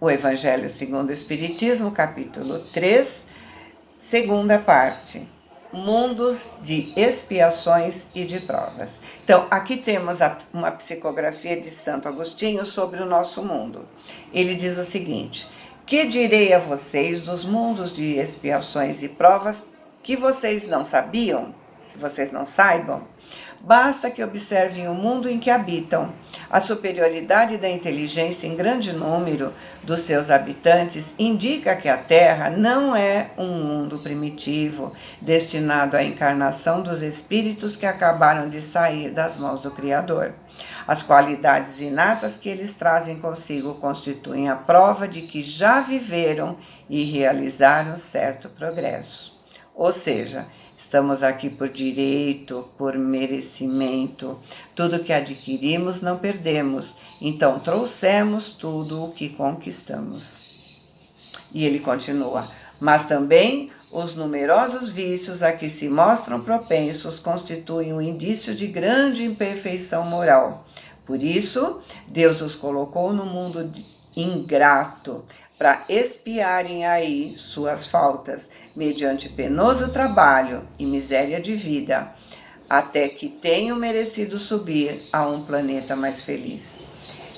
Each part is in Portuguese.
o Evangelho segundo o Espiritismo, capítulo 3, segunda parte. Mundos de expiações e de provas. Então, aqui temos uma psicografia de Santo Agostinho sobre o nosso mundo. Ele diz o seguinte: que direi a vocês dos mundos de expiações e provas que vocês não sabiam, que vocês não saibam? Basta que observem o mundo em que habitam. A superioridade da inteligência em grande número dos seus habitantes indica que a Terra não é um mundo primitivo, destinado à encarnação dos espíritos que acabaram de sair das mãos do Criador. As qualidades inatas que eles trazem consigo constituem a prova de que já viveram e realizaram certo progresso. Ou seja, estamos aqui por direito, por merecimento. Tudo que adquirimos não perdemos, então trouxemos tudo o que conquistamos. E ele continua: mas também os numerosos vícios a que se mostram propensos constituem um indício de grande imperfeição moral. Por isso, Deus os colocou no mundo ingrato, para expiarem aí suas faltas, mediante penoso trabalho e miséria de vida, até que tenham merecido subir a um planeta mais feliz.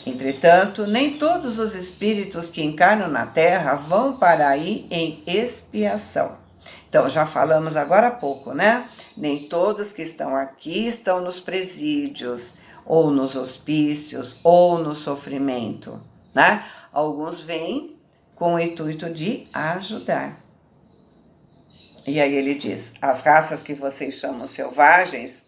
Entretanto, nem todos os espíritos que encarnam na Terra vão para aí em expiação. Então, já falamos agora há pouco, né? Nem todos que estão aqui estão nos presídios, ou nos hospícios, ou no sofrimento, né? Alguns vêm com o intuito de ajudar. E aí ele diz: as raças que vocês chamam selvagens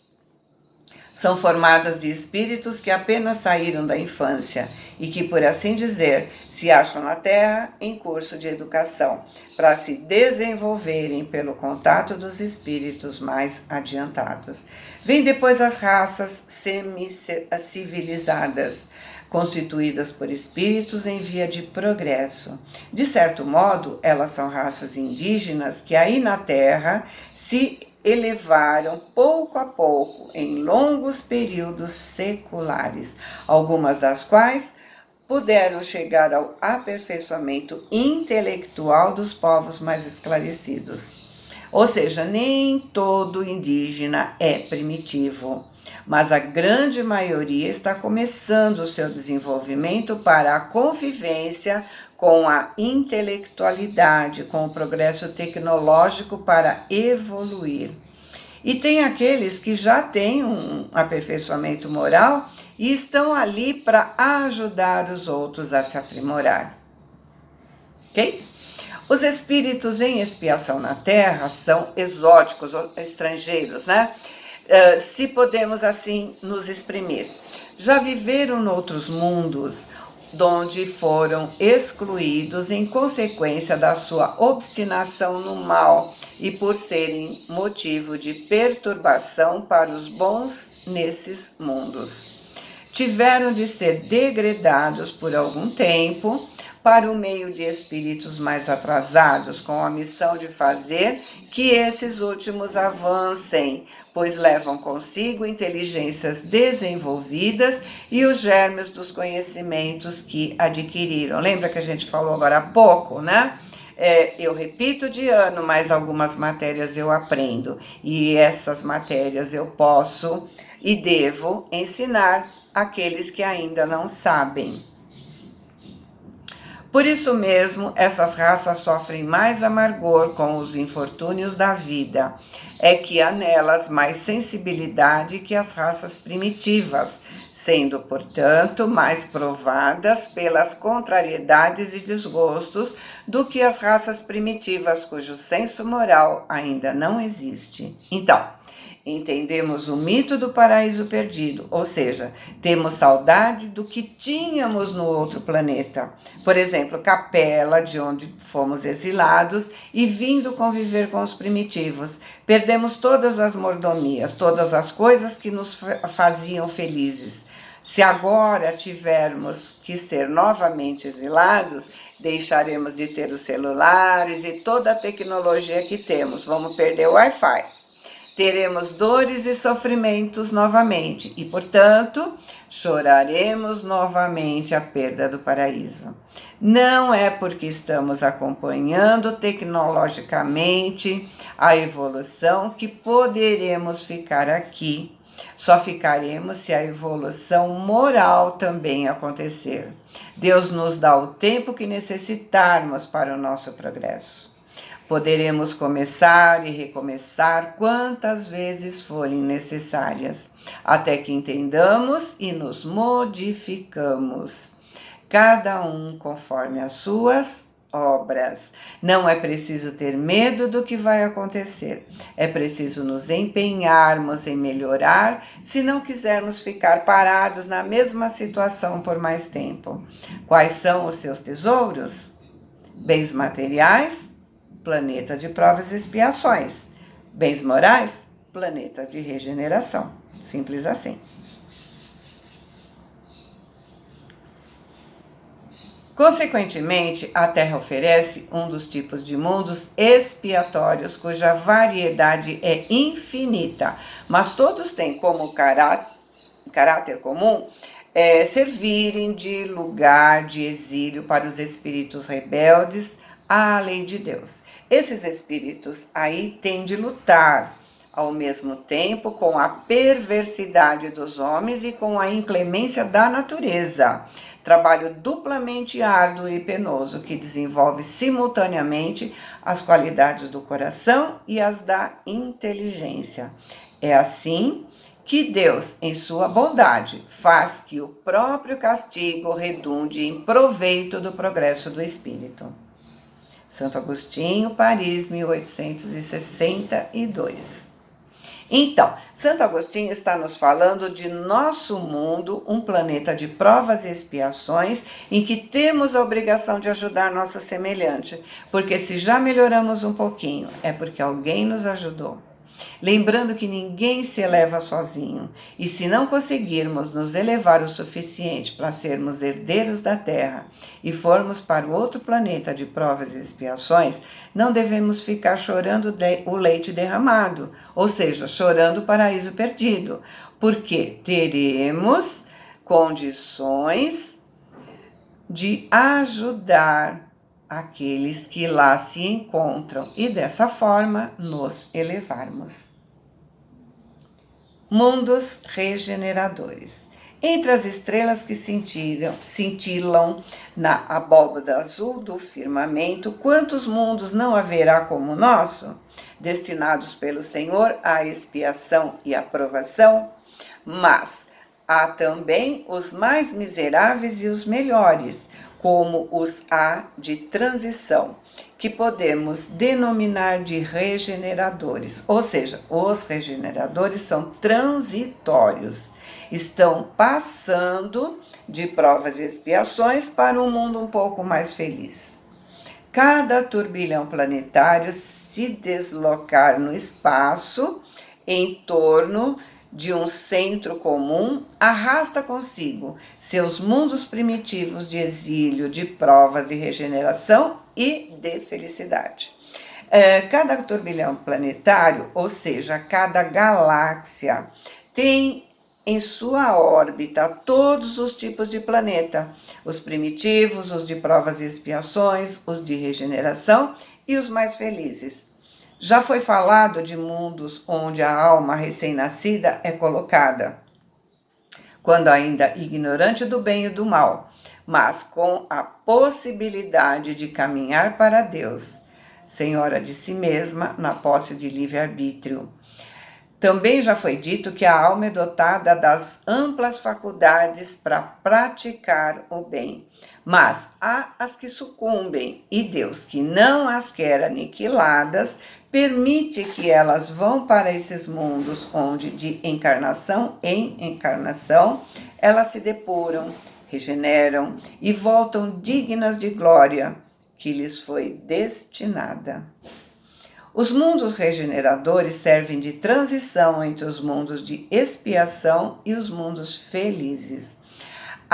são formadas de espíritos que apenas saíram da infância e que, por assim dizer, se acham na Terra em curso de educação, para se desenvolverem pelo contato dos espíritos mais adiantados. Vêm depois as raças semi-civilizadas, constituídas por espíritos em via de progresso. De certo modo, elas são raças indígenas que aí na Terra se elevaram pouco a pouco em longos períodos seculares, algumas das quais puderam chegar ao aperfeiçoamento intelectual dos povos mais esclarecidos. Ou seja, nem todo indígena é primitivo, mas a grande maioria está começando o seu desenvolvimento para a convivência com a intelectualidade, com o progresso tecnológico para evoluir. E tem aqueles que já têm um aperfeiçoamento moral e estão ali para ajudar os outros a se aprimorar. Ok? Os espíritos em expiação na Terra são exóticos, estrangeiros, né? Se podemos assim nos exprimir. Já viveram noutros mundos, donde foram excluídos em consequência da sua obstinação no mal e por serem motivo de perturbação para os bons nesses mundos. Tiveram de ser degredados por algum tempo para o meio de espíritos mais atrasados, com a missão de fazer que esses últimos avancem, pois levam consigo inteligências desenvolvidas e os germes dos conhecimentos que adquiriram. Lembra que a gente falou agora há pouco, né? Eu repito de ano, mas algumas matérias eu aprendo, e essas matérias eu posso e devo ensinar àqueles que ainda não sabem. Por isso mesmo, essas raças sofrem mais amargor com os infortúnios da vida. É que há nelas mais sensibilidade que as raças primitivas, sendo, portanto, mais provadas pelas contrariedades e desgostos do que as raças primitivas, cujo senso moral ainda não existe. Então, entendemos o mito do paraíso perdido, ou seja, temos saudade do que tínhamos no outro planeta. Por exemplo, Capela, de onde fomos exilados e vindo conviver com os primitivos. Perdemos todas as mordomias, todas as coisas que nos faziam felizes. Se agora tivermos que ser novamente exilados, deixaremos de ter os celulares e toda a tecnologia que temos. Vamos perder o Wi-Fi. teremos dores e sofrimentos novamente e, portanto, choraremos novamente a perda do paraíso. Não é porque estamos acompanhando tecnologicamente a evolução que poderemos ficar aqui. Só ficaremos se a evolução moral também acontecer. Deus nos dá o tempo que necessitarmos para o nosso progresso. Poderemos começar e recomeçar quantas vezes forem necessárias, até que entendamos e nos modificamos, cada um conforme as suas obras. Não é preciso ter medo do que vai acontecer, é preciso nos empenharmos em melhorar se não quisermos ficar parados na mesma situação por mais tempo. Quais são os seus tesouros? Bens materiais? Planetas de provas e expiações. Bens morais, planetas de regeneração. Simples assim. Consequentemente, a Terra oferece um dos tipos de mundos expiatórios, cuja variedade é infinita, mas todos têm como caráter comum servirem de lugar de exílio para os espíritos rebeldes à lei de Deus. Esses espíritos aí têm de lutar ao mesmo tempo com a perversidade dos homens e com a inclemência da natureza. Trabalho duplamente árduo e penoso que desenvolve simultaneamente as qualidades do coração e as da inteligência. É assim que Deus, em sua bondade, faz que o próprio castigo redunde em proveito do progresso do espírito. Santo Agostinho, Paris, 1862. Então, Santo Agostinho está nos falando de nosso mundo, um planeta de provas e expiações, em que temos a obrigação de ajudar nosso semelhante, porque se já melhoramos um pouquinho, é porque alguém nos ajudou. Lembrando que ninguém se eleva sozinho, e se não conseguirmos nos elevar o suficiente para sermos herdeiros da Terra e formos para o outro planeta de provas e expiações, não devemos ficar chorando o leite derramado, ou seja, chorando o paraíso perdido, porque teremos condições de ajudar aqueles que lá se encontram e dessa forma nos elevarmos. Mundos regeneradores. Entre as estrelas que cintilam na abóbada azul do firmamento, quantos mundos não haverá como o nosso, destinados pelo Senhor à expiação e aprovação? Mas há também os mais miseráveis e os melhores, como os A de transição, que podemos denominar de regeneradores, ou seja, os regeneradores são transitórios, estão passando de provas e expiações para um mundo um pouco mais feliz. Cada turbilhão planetário se deslocar no espaço em torno de um centro comum, arrasta consigo seus mundos primitivos de exílio, de provas e regeneração e de felicidade. Cada turbilhão planetário, ou seja, cada galáxia, tem em sua órbita todos os tipos de planeta, os primitivos, os de provas e expiações, os de regeneração e os mais felizes. Já foi falado de mundos onde a alma recém-nascida é colocada, quando ainda ignorante do bem e do mal, mas com a possibilidade de caminhar para Deus, senhora de si mesma, na posse de livre-arbítrio. Também já foi dito que a alma é dotada das amplas faculdades para praticar o bem, mas há as que sucumbem, e Deus, que não as quer aniquiladas, permite que elas vão para esses mundos onde, de encarnação em encarnação, elas se depuram, regeneram e voltam dignas de glória que lhes foi destinada. Os mundos regeneradores servem de transição entre os mundos de expiação e os mundos felizes.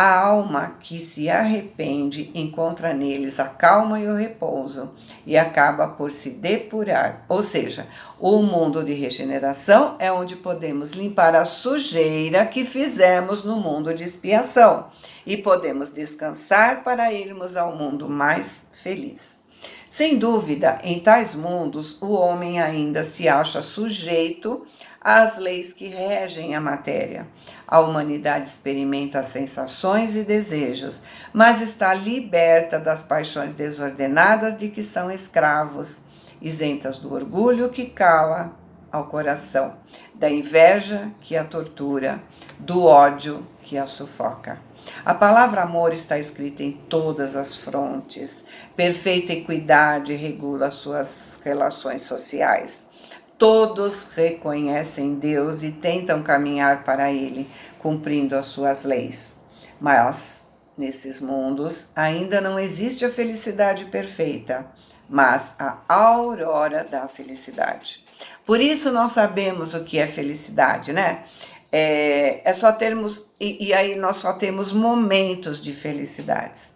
A alma que se arrepende encontra neles a calma e o repouso e acaba por se depurar. Ou seja, o mundo de regeneração é onde podemos limpar a sujeira que fizemos no mundo de expiação e podemos descansar para irmos ao mundo mais feliz. Sem dúvida, em tais mundos, o homem ainda se acha sujeito às leis que regem a matéria. A humanidade experimenta as sensações e desejos, mas está liberta das paixões desordenadas de que são escravos, isentas do orgulho que cala ao coração, da inveja que a tortura, do ódio que a sufoca. A palavra amor está escrita em todas as frontes. Perfeita equidade regula suas relações sociais. Todos reconhecem Deus e tentam caminhar para Ele, cumprindo as suas leis. Mas, nesses mundos, ainda não existe a felicidade perfeita, mas a aurora da felicidade. Por isso nós sabemos o que é felicidade, né? É só termos, e aí nós só temos momentos de felicidades.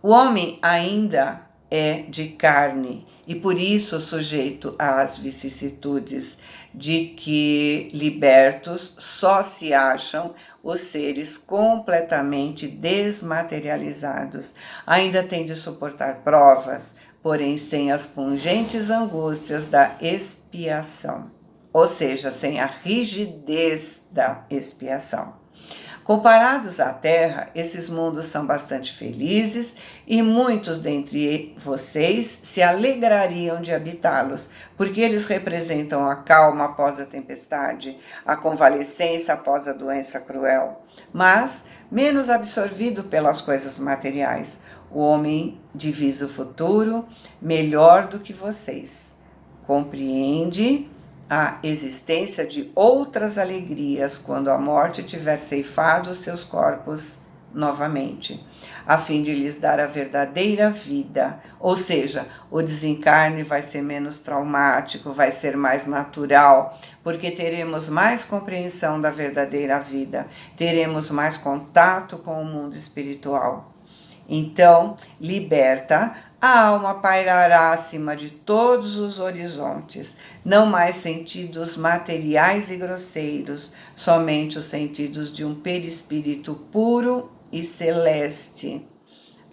O homem ainda é de carne e por isso sujeito às vicissitudes de que, libertos, só se acham os seres completamente desmaterializados. Ainda tem de suportar provas, porém sem as pungentes angústias da expiação, ou seja, sem a rigidez da expiação. Comparados à Terra, esses mundos são bastante felizes e muitos dentre vocês se alegrariam de habitá-los, porque eles representam a calma após a tempestade, a convalescença após a doença cruel, mas menos absorvido pelas coisas materiais. O homem divisa o futuro melhor do que vocês. Compreende a existência de outras alegrias quando a morte tiver ceifado os seus corpos novamente, a fim de lhes dar a verdadeira vida, ou seja, o desencarne vai ser menos traumático, vai ser mais natural, porque teremos mais compreensão da verdadeira vida, teremos mais contato com o mundo espiritual. Então, liberta, a alma pairará acima de todos os horizontes, não mais sentidos materiais e grosseiros, somente os sentidos de um perispírito puro e celeste,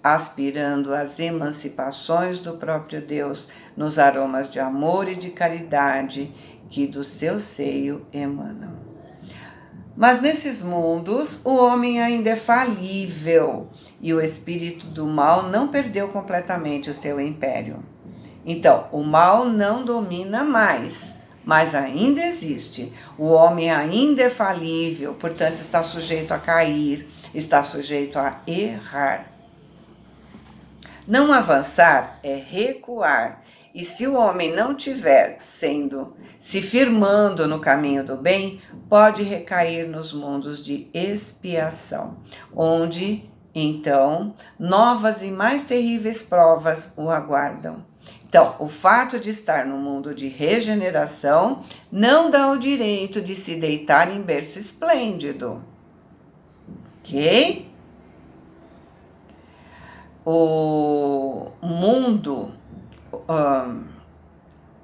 aspirando às emancipações do próprio Deus, nos aromas de amor e de caridade que do seu seio emanam. Mas nesses mundos, o homem ainda é falível e o espírito do mal não perdeu completamente o seu império. Então, o mal não domina mais, mas ainda existe. O homem ainda é falível, portanto está sujeito a cair, está sujeito a errar. Não avançar é recuar. E se o homem não tiver se firmando no caminho do bem, pode recair nos mundos de expiação, onde, então, novas e mais terríveis provas o aguardam. Então, o fato de estar no mundo de regeneração não dá o direito de se deitar em berço esplêndido. Ok? O mundo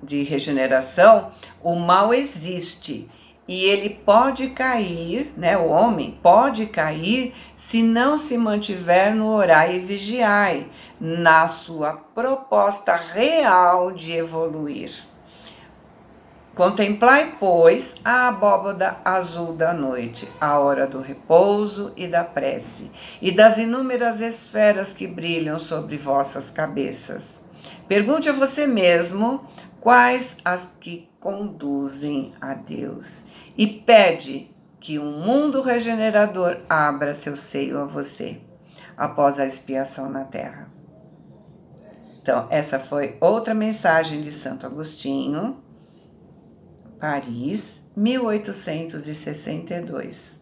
de regeneração, o mal existe e ele pode cair, né? O homem pode cair se não se mantiver no orai e vigiai, na sua proposta real de evoluir. Contemplai, pois, a abóbada azul da noite, a hora do repouso e da prece, e das inúmeras esferas que brilham sobre vossas cabeças. Pergunte a você mesmo quais as que conduzem a Deus e pede que um mundo regenerador abra seu seio a você após a expiação na terra. Então, essa foi outra mensagem de Santo Agostinho, Paris, 1862.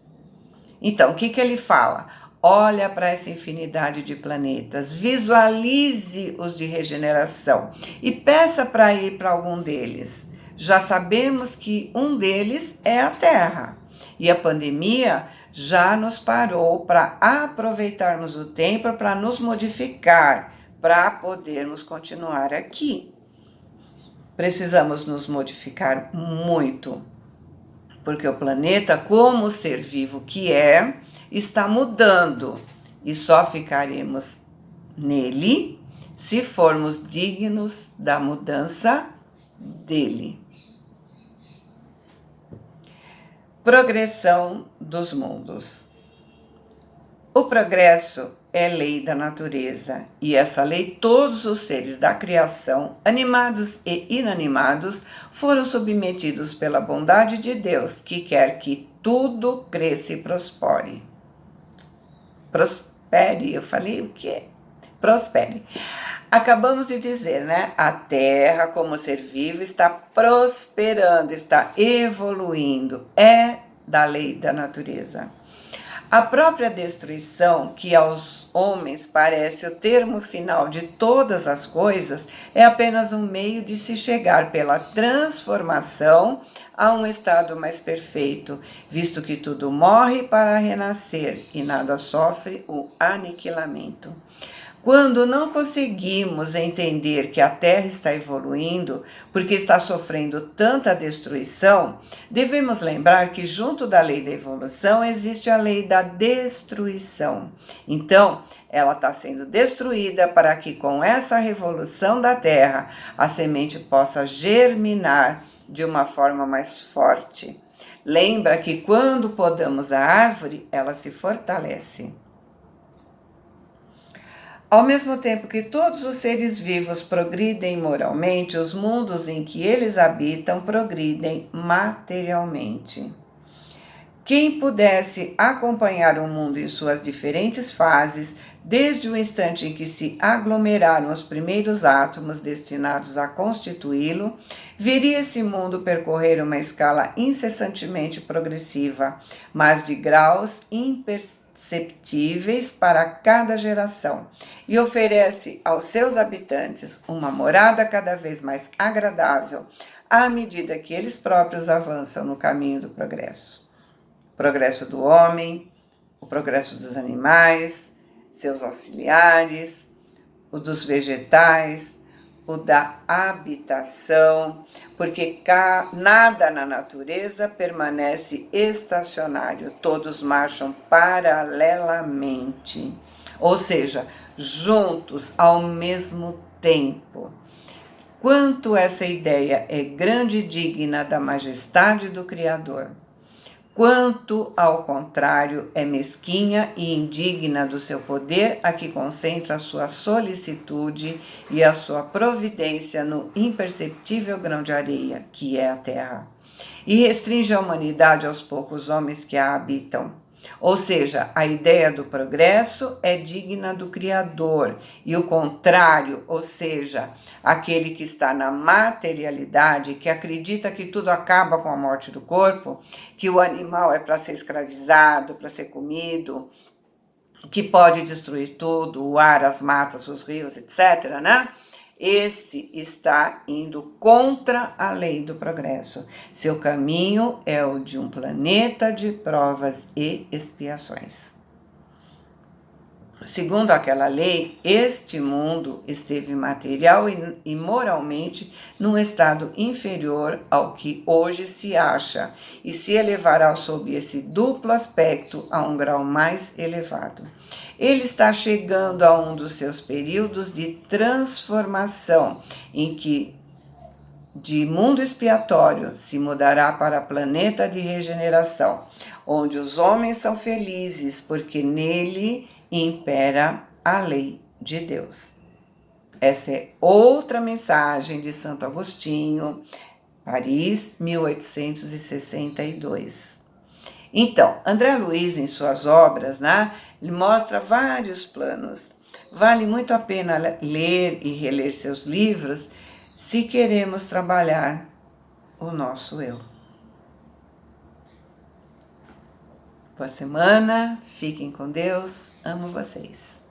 Então, o que ele fala? Olha para essa infinidade de planetas, visualize os de regeneração e peça para ir para algum deles. Já sabemos que um deles é a Terra e a pandemia já nos parou para aproveitarmos o tempo para nos modificar, para podermos continuar aqui. Precisamos nos modificar muito, porque o planeta, como ser vivo que é, está mudando e só ficaremos nele se formos dignos da mudança dele. Progressão dos mundos. O progresso é lei da natureza, e essa lei todos os seres da criação, animados e inanimados, foram submetidos pela bondade de Deus, que quer que tudo cresça e prospere. Prospere, eu falei o quê? Prospere. Acabamos de dizer, né? A Terra, como ser vivo, está prosperando, está evoluindo. É da lei da natureza. A própria destruição, que aos homens parece o termo final de todas as coisas, é apenas um meio de se chegar pela transformação a um estado mais perfeito, visto que tudo morre para renascer e nada sofre o aniquilamento. Quando não conseguimos entender que a Terra está evoluindo porque está sofrendo tanta destruição, devemos lembrar que junto da lei da evolução existe a lei da destruição. Então, ela está sendo destruída para que com essa revolução da Terra a semente possa germinar de uma forma mais forte. Lembra que quando podamos a árvore, ela se fortalece. Ao mesmo tempo que todos os seres vivos progridem moralmente, os mundos em que eles habitam progridem materialmente. Quem pudesse acompanhar o mundo em suas diferentes fases, desde o instante em que se aglomeraram os primeiros átomos destinados a constituí-lo, veria esse mundo percorrer uma escala incessantemente progressiva, mas de graus imperceptíveis para cada geração, e oferece aos seus habitantes uma morada cada vez mais agradável à medida que eles próprios avançam no caminho do progresso. O progresso do homem, o progresso dos animais, seus auxiliares, o dos vegetais, o da habitação, porque nada na natureza permanece estacionário, todos marcham paralelamente, ou seja, juntos ao mesmo tempo. Quanto essa ideia é grande e digna da majestade do Criador, quanto, ao contrário, é mesquinha e indigna do seu poder, a que concentra a sua solicitude e a sua providência no imperceptível grão de areia, que é a terra, e restringe a humanidade aos poucos homens que a habitam. Ou seja, a ideia do progresso é digna do Criador, e o contrário, ou seja, aquele que está na materialidade, que acredita que tudo acaba com a morte do corpo, que o animal é para ser escravizado, para ser comido, que pode destruir tudo, o ar, as matas, os rios, etc., né? Esse está indo contra a lei do progresso. Seu caminho é o de um planeta de provas e expiações. Segundo aquela lei, este mundo esteve material e moralmente num estado inferior ao que hoje se acha e se elevará sob esse duplo aspecto a um grau mais elevado. Ele está chegando a um dos seus períodos de transformação, em que de mundo expiatório se mudará para planeta de regeneração, onde os homens são felizes porque nele impera a lei de Deus. Essa é outra mensagem de Santo Agostinho, Paris, 1862. Então, André Luiz, em suas obras, né, ele mostra vários planos. Vale muito a pena ler e reler seus livros se queremos trabalhar o nosso eu. Boa semana, fiquem com Deus, amo vocês.